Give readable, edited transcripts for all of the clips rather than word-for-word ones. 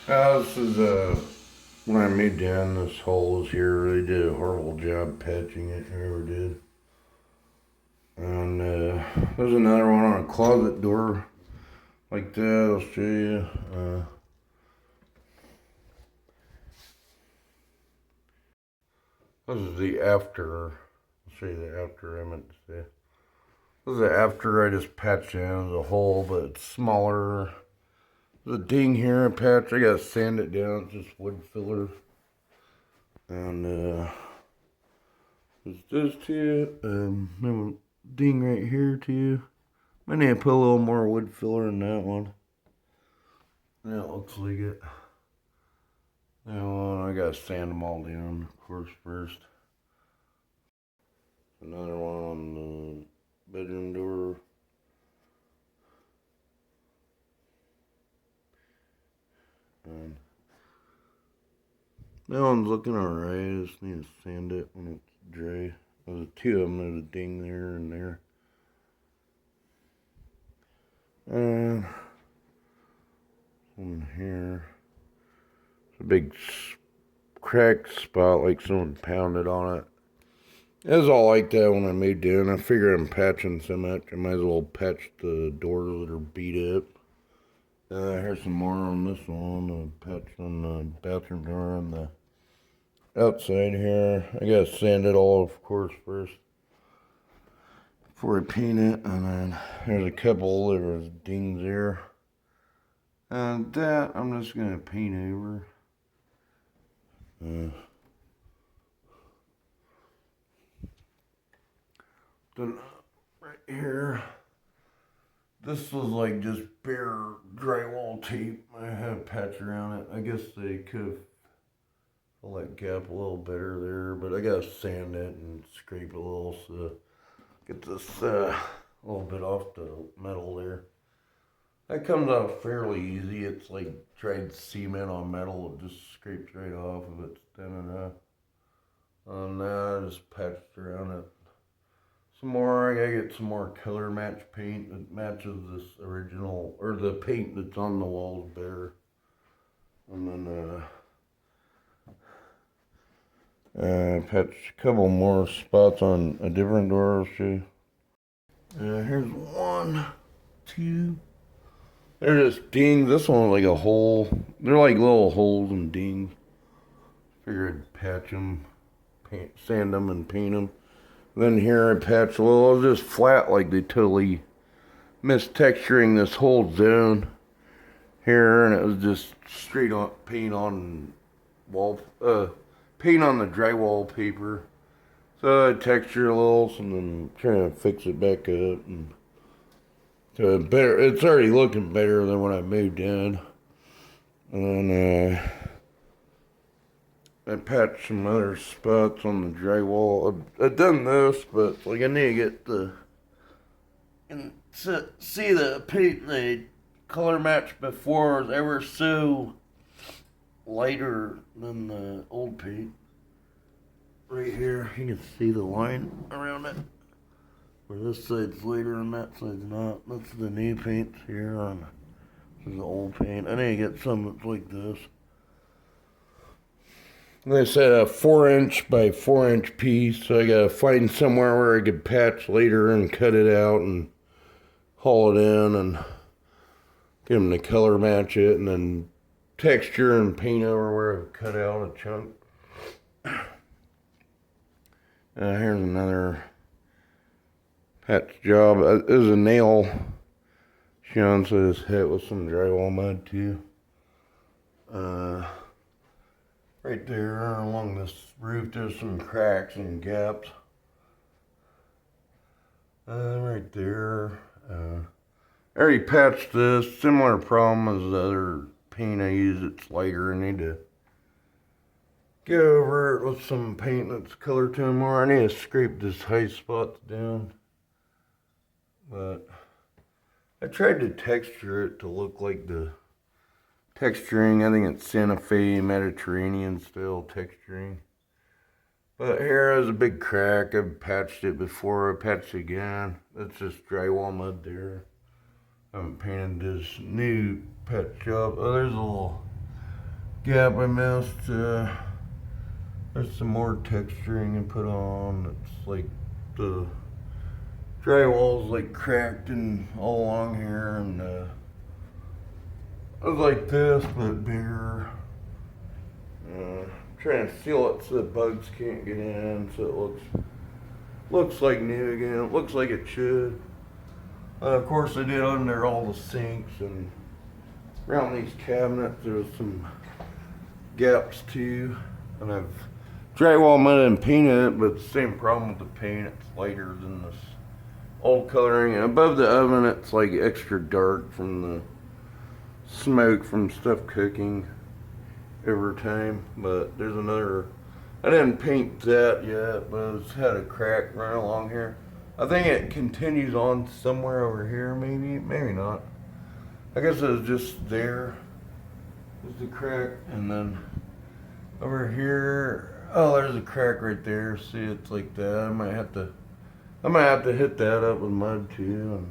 This is when I moved in, this hole's here. They did a horrible job patching it, whoever did. And there's another one on a closet door like that. I'll show you. This is the after. I'll show you the after I meant to say. This is the after I just patched in the hole, but it's smaller. There's a ding here, a patch. I gotta sand it down. It's just wood filler. And there's this too. Have a ding right here too. I need to put a little more wood filler in that one. Yeah, it looks like it. That one, I gotta sand them all down, of course, first. Another one on the bedroom door. And that one's looking alright. I just need to sand it when it's dry. There's two of them. There's a ding there and there. And one here. It's a big cracked spot like someone pounded on it. It was all like that when I moved in. I figured I'm patching so much, I might as well patch the doors that are beat up. Here's some more on this one. I patched on the bathroom door on the outside here. I gotta sand it all, of course, first before I paint it. And then there's a couple, there was dings there. And that I'm just gonna paint over. Then right here, this was like just bare drywall tape. I had a patch around it. I guess they could have filled that gap a little better there, but I gotta sand it and scrape a little so get this little bit off the metal there. That comes out fairly easy. It's like tried cement on metal. It just scrapes right off if it's thin enough. And now I just patched around it some more. I gotta get some more color match paint that matches this original, or the paint that's on the walls better. And then patch a couple more spots on a different door. I'll show you. Here's one, two. They're just dings. This one was like a hole. They're like little holes and dings. Figured I'd patch them, sand them, and paint them. Then here I patch a little. It was just flat, like they totally missed texturing this whole zone here, and it was just straight on paint on wall, paint on the drywall paper. So I textured a little, and then trying to fix it back up and to better. It's already looking better than when I moved in. And then I patched some other spots on the drywall. I've done this, but like I need to get the and see the paint, the color match before was ever so lighter than the old paint. Right here, you can see the line around it. Where this side's lighter and that side's not. That's the new paint here on. This is the old paint. I need to get some that's like this. They said a 4" by 4" piece, so I gotta find somewhere where I could patch later and cut it out and haul it in and get them to color match it and then texture and paint over where I cut out a chunk. Here's another patch job. It was a nail shone, so this hit with some drywall mud too. Right there along this roof, there's some cracks and gaps. Right there. I already patched this. Similar problem as the other paint I use. It's lighter. I need to get over it with some paint that's color tone more. I need to scrape this high spots down. But I tried to texture it to look like the texturing. I think it's Santa Fe Mediterranean style texturing. But here is a big crack. I've patched it before. I patched it again. That's just drywall mud there. I haven't painted this new patch job. Oh, there's a little gap I missed. There's some more texturing to put on. It's like the drywall's like cracked and all along here, and it was like this but bigger. Trying to seal it so the bugs can't get in, so it looks like new again. It looks like it should. Of course, I did under all the sinks, and around these cabinets there's some gaps too. And I've drywall mudded and painted it, but the same problem with the paint. It's lighter than this old coloring, and above the oven it's like extra dark from the smoke from stuff cooking over time. But there's another, I didn't paint that yet, but it's had a crack right along here. I think it continues on somewhere over here, maybe not. I guess it was just there. There's the crack, and then over here, oh, there's a crack right there. See, it's like that. I might have to hit that up with mud too, and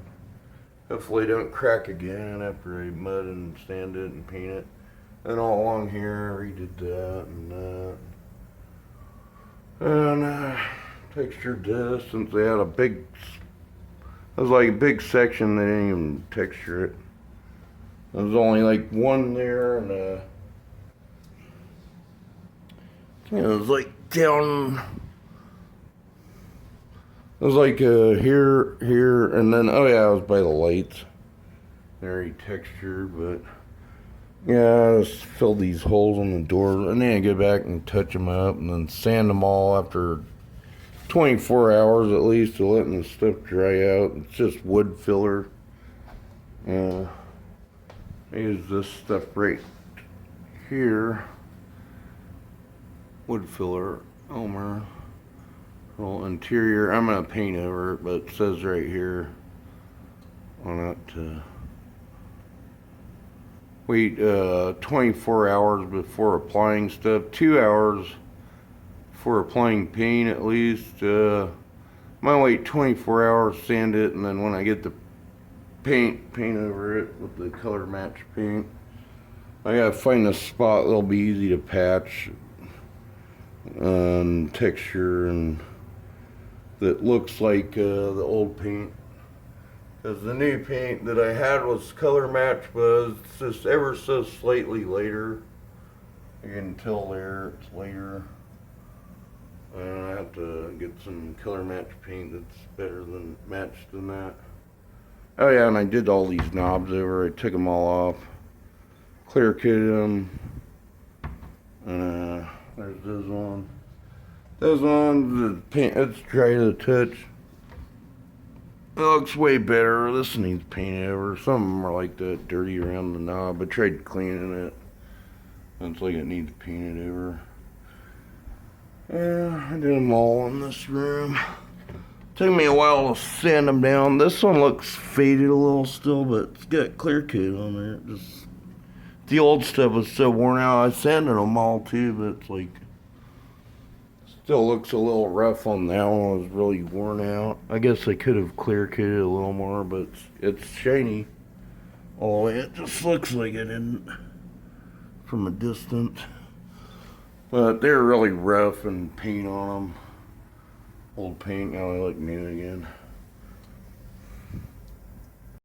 hopefully it don't crack again after I mud and sand it and paint it. And all along here, I redid that and that. And textured this since they had it was like a big section. They didn't even texture it. There was only like one there, and it was like down. It was like here, and then oh yeah, it was by the lights. Very textured, but yeah, I just filled these holes in the door, and then I get back and touch them up, and then sand them all after 24 hours at least to letting the stuff dry out. It's just wood filler. I use this stuff right here. Wood filler, Elmer. Little interior. I'm gonna paint over it, but it says right here on it to wait 24 hours before applying stuff. 2 hours for applying paint at least. Might wait 24 hours, sand it, and then when I get the paint over it with the color match paint. I gotta find a spot that'll be easy to patch and texture, and that looks like the old paint. Because the new paint that I had was color match, but it's just ever so slightly lighter. You can tell there it's lighter. And I have to get some color match paint that's better than matched than that. Oh yeah, and I did all these knobs over. I took them all off, clear coated them. There's this one. This one, the paint, it's dry to the touch. It looks way better. This needs painted over. Some of them are like that, dirty around the knob. I tried cleaning it. It's like it needs painted over. Yeah, I did them all in this room. Took me a while to sand them down. This one looks faded a little still, but it's got clear coat on there. Just the old stuff was so worn out. I sanded them all too, but it's like still looks a little rough on that one. It was really worn out. I guess I could have clear coated a little more, but it's shiny all the way. It just looks like it didn't from a distance. But they're really rough and paint on them. Old paint, now they look new again.